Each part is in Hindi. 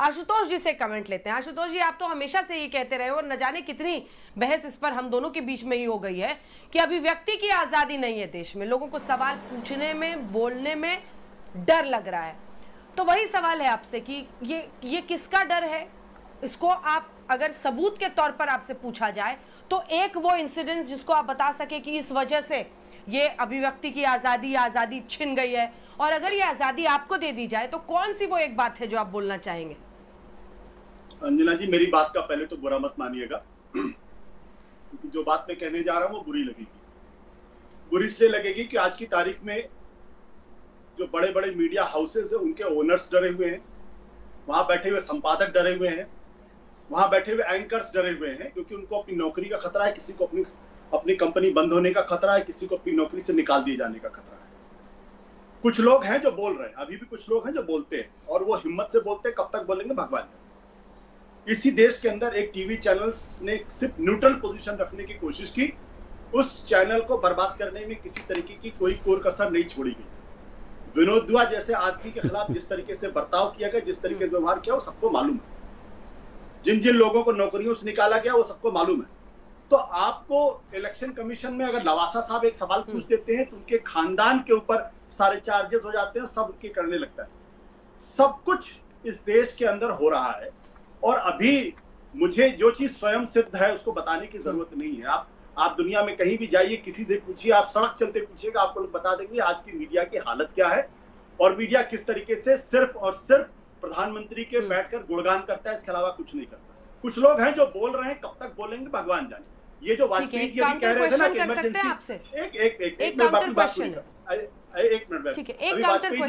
आशुतोष जी से कमेंट लेते हैं। आशुतोष जी, आप तो हमेशा से ये कहते रहे और न जाने कितनी बहस इस पर हम दोनों के बीच में ही हो गई है कि अभिव्यक्ति की आजादी नहीं है देश में, लोगों को सवाल पूछने में, बोलने में डर लग रहा है। तो वही सवाल है आपसे कि ये किसका डर है? इसको आप अगर सबूत के तौर पर आपसे पूछा जाए तो एक वो इंसिडेंट जिसको आप बता सके कि इस वजह से ये अभिव्यक्ति की आजादी छिन गई है, और अगर ये आजादी आपको दे दी जाए तो कौन सी वो एक बात है जो आप बोलना चाहेंगे? अंजना जी, मेरी बात का पहले तो बुरा मत मानिएगा, क्योंकि जो बात मैं कहने जा रहा हूं वो बुरी लगेगी। बुरी इसलिए लगेगी कि आज की तारीख में जो बड़े बड़े मीडिया हाउसेस है उनके ओनर्स डरे हुए हैं, वहां बैठे हुए संपादक डरे हुए हैं, वहां बैठे हुए एंकर्स डरे हुए हैं, क्योंकि उनको अपनी नौकरी का खतरा है, किसी को अपनी कंपनी बंद होने का खतरा है, किसी को अपनी नौकरी से निकाल दिए जाने का खतरा है। कुछ लोग हैं जो बोल रहे हैं, अभी भी कुछ लोग हैं जो बोलते हैं, और वो हिम्मत से बोलते हैं। कब तक बोलेंगे भगवान जाने। इसी देश के अंदर एक टीवी चैनल ने सिर्फ न्यूट्रल पोजीशन रखने की कोशिश की, उस चैनल को बर्बाद करने में किसी तरीके की कोई कोर कसर नहीं छोड़ी गई। विनोद दुआ जैसे आदमी के खिलाफ जिस तरीके से बर्ताव किया गया, जिस तरीके से व्यवहार किया, वो सबको मालूम है। जिन जिन लोगों को नौकरियों से निकाला गया वो सबको मालूम है। तो आपको इलेक्शन कमीशन में अगर लवासा साहब एक सवाल पूछ देते हैं तो उनके खानदान के ऊपर सारे चार्जेस हो जाते हैं, सब उनके करने लगता है। सब कुछ इस देश के अंदर हो रहा है, और अभी मुझे जो चीज स्वयं सिद्ध है उसको बताने की जरूरत नहीं है। आप दुनिया में कहीं भी जाइए, किसी से पूछिए, आप सड़क चलते पूछिएगा, आपको लोग बता देंगे आज की मीडिया की हालत क्या है, और मीडिया किस तरीके से सिर्फ और सिर्फ प्रधानमंत्री के बैठकर गुणगान करता है, इसके अलावा कुछ नहीं करता। कुछ लोग हैं जो बोल रहे हैं, कब तक बोलेंगे भगवान जाने। ये जो वाजपेयी जी अभी कह रहे थे ना कि इमरजेंसी, एक मैं अपनी बात पूरी कर, एक मिनट में, अभी वाजपेयी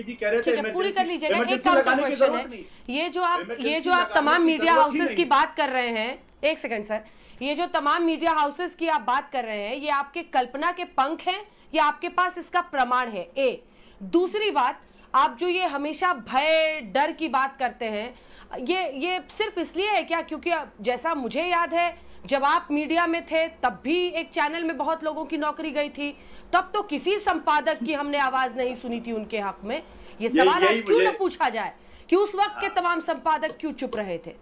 जी कह रहे थे इमरजेंसी लगाने की जरूरत नहीं। ये जो आप तमाम मीडिया हाउसेस की बात कर रहे हैं, एक सेकंड सर, ये जो तमाम मीडिया हाउसेस की आप बात कर रहे हैं, ये आपके कल्पना के पंख हैं या आपके पास इसका प्रमाण है? ए दूसरी बात, आप जो ये हमेशा भय डर की बात करते हैं, ये सिर्फ इसलिए है क्या क्योंकि जैसा मुझे याद है जब आप मीडिया में थे तब भी एक चैनल में बहुत लोगों की नौकरी गई थी, तब तो किसी संपादक की हमने आवाज नहीं सुनी थी उनके हक में। ये सवाल आज क्यों न पूछा जाए कि उस वक्त के तमाम संपादक क्यों चुप रहे थे?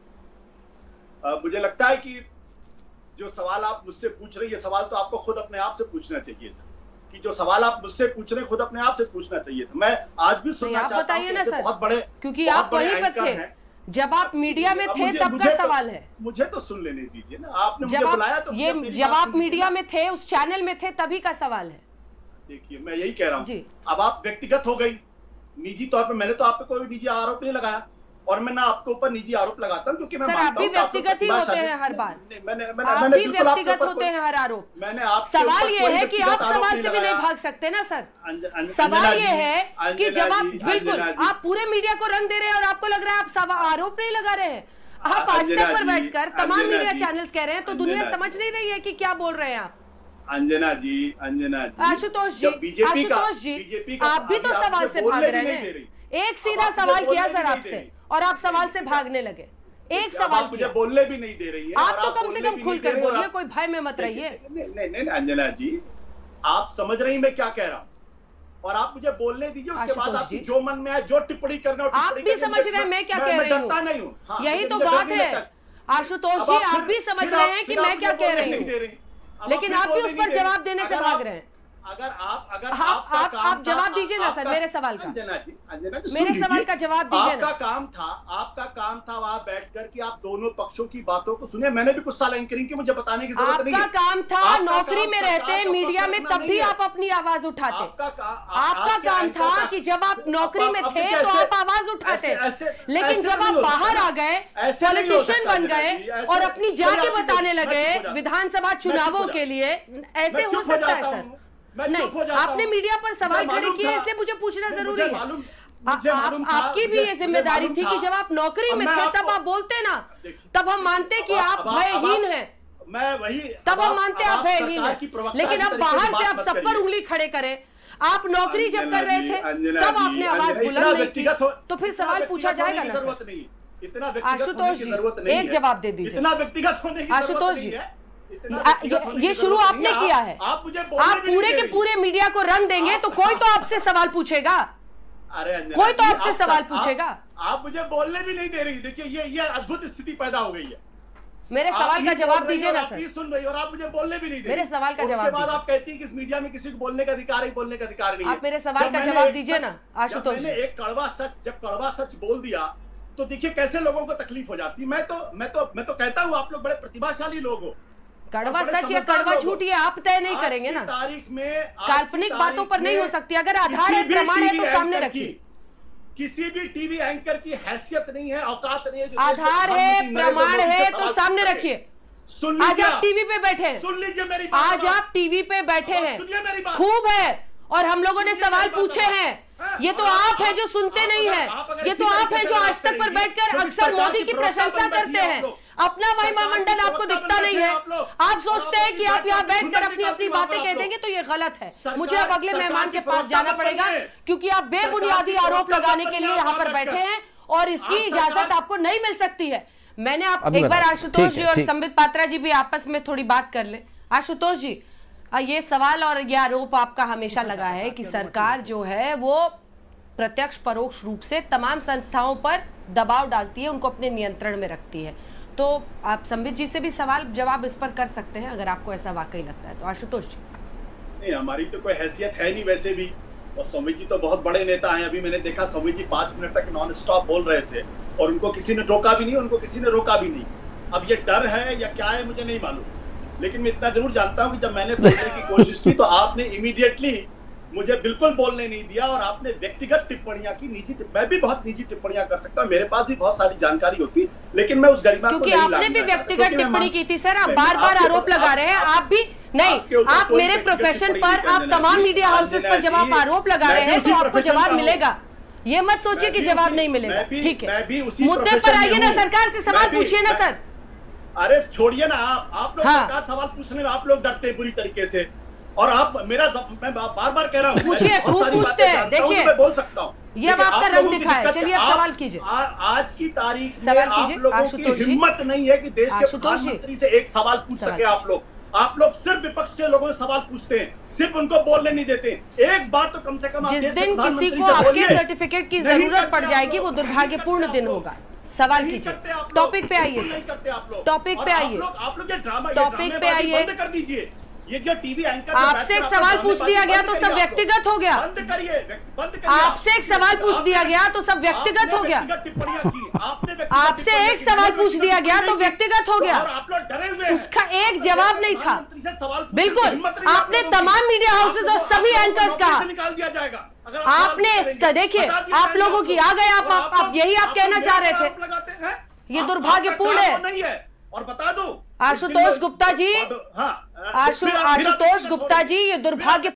मुझे लगता है कि जो सवाल आप मुझसे पूछ रहे हैं, ये सवाल तो आपको खुद अपने आप से पूछना चाहिए था, कि जो सवाल आप मुझसे पूछ रहे हैं खुद अपने आप से पूछना चाहिए था। मैं आज भी सुनना चाहता हूं कि ऐसे बहुत बड़े, क्योंकि आप वहीं पर थे जब आप मीडिया में थे, तब का सवाल है। मुझे तो सुन लेने दीजिए ना, आपने मुझे बुलाया तो ये जब आप मीडिया में थे, उस चैनल में थे, तभी का सवाल है। देखिए, मैं यही कह रहा हूँ, अब आप व्यक्तिगत हो गई, निजी तौर पे मैंने तो आप पे कोई निजी आरोप नहीं लगाया, और मैं ना आपके ऊपर निजी आरोप लगाता हूं, क्योंकि मैं मानता हूं व्यक्तिगत ही होते हैं हर बार। मैंने व्यक्तिगत होते हैं हर आरोप। मैंने आप सवाल ये है कि आप सवाल से भी नहीं भाग सकते ना सर। सवाल ये है कि जब आप बिल्कुल आप पूरे मीडिया को रंग दे रहे हैं और आपको लग रहा है आप आरोप नहीं लगा रहे हैं। आप आज तक पर बैठकर तमाम मीडिया चैनल्स कह रहे हैं, तो दुनिया समझ नहीं रही है कि क्या बोल रहे हैं आप। अंजना जी, आशुतोष जी, आप भी तो सवाल से भाग रहे हैं। एक सीधा सवाल किया सर आपसे और आप सवाल से भागने लगे। एक सवाल मुझे बोलने भी नहीं दे रही है। आप तो कम से कम खुलकर बोलिए, कोई भय में मत रहिए। नहीं अंजना जी, आप समझ रही मैं क्या कह रहा हूँ, और आप मुझे बोलने दीजिए, उसके बाद आप जो मन में आए जो टिप्पणी करना, आप भी समझ रहे हैं मैं क्या कह रही हूँ। यही तो बात है आशुतोष जी, आप भी समझ रहे हैं कि मैं क्या कह रही हूँ, लेकिन आप भी उस पर जवाब देने से भाग रहे हैं। अगर आप जवाब दीजिए ना सर मेरे सवाल का। मेरे सवाल का जवाब दीजिए। आपका काम था वहां बैठकर कि आप दोनों पक्षों की बातों को सुने। मैंने भी कुछ साल एंकरिंग की, मुझे बताने की जरूरत नहीं है। आपका काम था नौकरी में रहते मीडिया में, तब भी आप अपनी आवाज उठाते। आपका काम था कि जब आप नौकरी में थे तो आप आवाज उठाते, लेकिन जब आप बाहर आ गए, पॉलिटिशियन बन गए और अपनी जाके बताने लगे विधानसभा चुनावों के लिए, ऐसे हो सकता है सर? नहीं, आपने मीडिया पर सवाल खड़े किए, इसलिए मुझे पूछना जरूरी है। आपकी भी ये जिम्मेदारी थी कि जब आप नौकरी में थे तब आप बोलते ना, तब हम मानते कि आप भयहीन हैं। मैं वही, तब हम मानते आप भयहीन हैं, लेकिन अब बाहर से आप सब पर उंगली खड़े करें। आप नौकरी जब कर रहे थे तब आपने आवाज बुलंद नहीं की, तो फिर सवाल पूछा जाएगा ना सर। आशुतोष जी, एक जवाब दे दीजिए। इतना व्यक्तिगत होने की आशुतोष जी, ये शुरू आपने किया है। आप पूरे के पूरे मीडिया को रंग देंगे तो कोई तो आपसे सवाल पूछेगा, कोई तो आपसे सवाल पूछेगा। आप मुझे बोलने भी नहीं दे रही। देखिए ये अद्भुत स्थिति पैदा हो गई है। मेरे सवाल का जवाब दीजिए ना सर। सुन रही और आप मुझे बोलने भी नहीं दे रही। मेरे सवाल का जवाब। उसके बाद आप कहती हैं कि इस मीडिया में किसी को बोलने का अधिकार है, बोलने का अधिकार नहीं है। आप मेरे सवाल का जवाब दीजिए ना आशुतोष। मैंने एक कड़वा सच बोल दिया तो देखिए कैसे लोगों को तकलीफ हो जाती। मैं तो कहता हूँ आप लोग बड़े प्रतिभाशाली लोग हो। कड़वा सच या कड़वा झूठ ये आप तय नहीं करेंगे ना। तारीख में काल्पनिक बातों पर नहीं हो सकती। अगर आधार है, प्रमाण है तो सामने रखिए। किसी भी टीवी एंकर की हैसियत नहीं है, औकात नहीं है। आधार है, प्रमाण है तो सामने रखिए। सुन लीजिए, आज आप टीवी पे बैठे हैं। सुन लीजिए मेरी बात। आज आप टीवी पे बैठे हैं, सुनिए मेरी बात। खूब है। और हम लोगों ने सवाल पूछे हैं। ये तो आप है जो सुनते नहीं है। ये तो आप है जो आज तक पर बैठकर अक्सर मोदी की प्रशंसा करते हैं। अपना महिमा मंडल आपको दिखता नहीं है। आप सोचते हैं कि आप यहाँ बैठकर अपनी अपनी बातें कह देंगे तो ये गलत है। मुझे अब अगले मेहमान के पास जाना पड़ेगा क्योंकि आप बेबुनियादी आरोप लगाने के लिए यहाँ पर बैठे हैं और इसकी इजाजत आपको नहीं मिल सकती है। मैंने आप एक बार आशुतोष जी और संबित पात्रा जी भी आपस में थोड़ी बात कर ले। आशुतोष जी, ये सवाल और ये आरोप आपका हमेशा लगा है कि सरकार जो है वो प्रत्यक्ष परोक्ष रूप से तमाम संस्थाओं पर दबाव डालती है, उनको अपने नियंत्रण में रखती है। तो आप संबित जी से भी सवाल जवाब इस पर कर सकते हैं अगर आपको ऐसा वाकई लगता है तो। आशुतोष जी। नहीं, हमारी तो कोई हैसियत है नहीं वैसे भी। और संबित जी तो बहुत बड़े नेता हैं। अभी मैंने देखा संबित जी 5 मिनट तक नॉन स्टॉप बोल रहे थे और उनको किसी ने टोका भी नहीं, उनको किसी ने रोका भी नहीं। अब ये डर है या क्या है मुझे नहीं मालूम, लेकिन मैं इतना जरूर जानता हूं कि जब मैंने बोलने की कोशिश की तो आपने इमीडिएटली मुझे बिल्कुल बोलने नहीं दिया और आपने व्यक्तिगत टिप्पणियां की। मैं भी बहुत निजी टिप्पणियां कर सकता हूं, मेरे पास भी बहुत सारी जानकारी होती, लेकिन मैं उस गरिमा को नहीं लाना चाहता। क्योंकि आपने भी व्यक्तिगत टिप्पणी की थी सर। आप बार बार आरोप लगा रहे हैं। आप भी नहीं, आप मेरे प्रोफेशन पर, आप तमाम मीडिया हाउसेस पर जब आप आरोप लगा रहे हैं तो आपको जवाब मिलेगा। ये मत सोचिए कि जवाब नहीं मिलेगा। ठीक है, मुद्दे पर आइए ना, सरकार से सवाल पूछिए ना सर। अरे छोड़िए ना, आप लोग सरकार सवाल पूछने में आप लोग डरते हैं बुरी तरीके से। और आप मैं बार बार कह रहा हूँ, पूछिए, खूब पूछते हैं। देखिए, मैं बोल सकता हूँ। ये अब आपका रंग दिखा है। चलिए आप सवाल कीजिए। आज की तारीख में आप लोगों की हिम्मत नहीं है कि देश के प्रधानमंत्री से एक सवाल पूछ सके। आप लोग सिर्फ विपक्ष के लोगों से सवाल पूछते हैं, सिर्फ उनको बोलने नहीं देते। एक बार तो कम से कम जिस दिन किसी को आपके सर्टिफिकेट की जरूरत पड़ जाएगी वो दुर्भाग्यपूर्ण दिन होगा। सवाल कीजिए, टॉपिक पे आइए, टॉपिक पे आइए, आप लोग ये ड्रामा टॉपिक पे आइए। बंद कर दीजिए। ये जो टीवी एंकर आपसे एक सवाल पूछ दिया गया तो सब व्यक्तिगत हो गया। बंद करिए, बंद करिए। आपसे एक सवाल पूछ दिया गया तो सब व्यक्तिगत हो गया। आपसे एक सवाल पूछ दिया गया तो व्यक्तिगत हो गया। आप लोग डरे हुए, उसका एक जवाब नहीं था। बिल्कुल, आपने तमाम मीडिया हाउसेज और सभी एंकर्स कहा, निकाल दिया जाएगा। आपने देखिए, आप लोगों की आ गए। आप यही आप कहना चाह रहे थे। ये दुर्भाग्यपूर्ण है। और बता दो आशुतोष गुप्ता जी, आशुतोष गुप्ता जी, ये दुर्भाग्य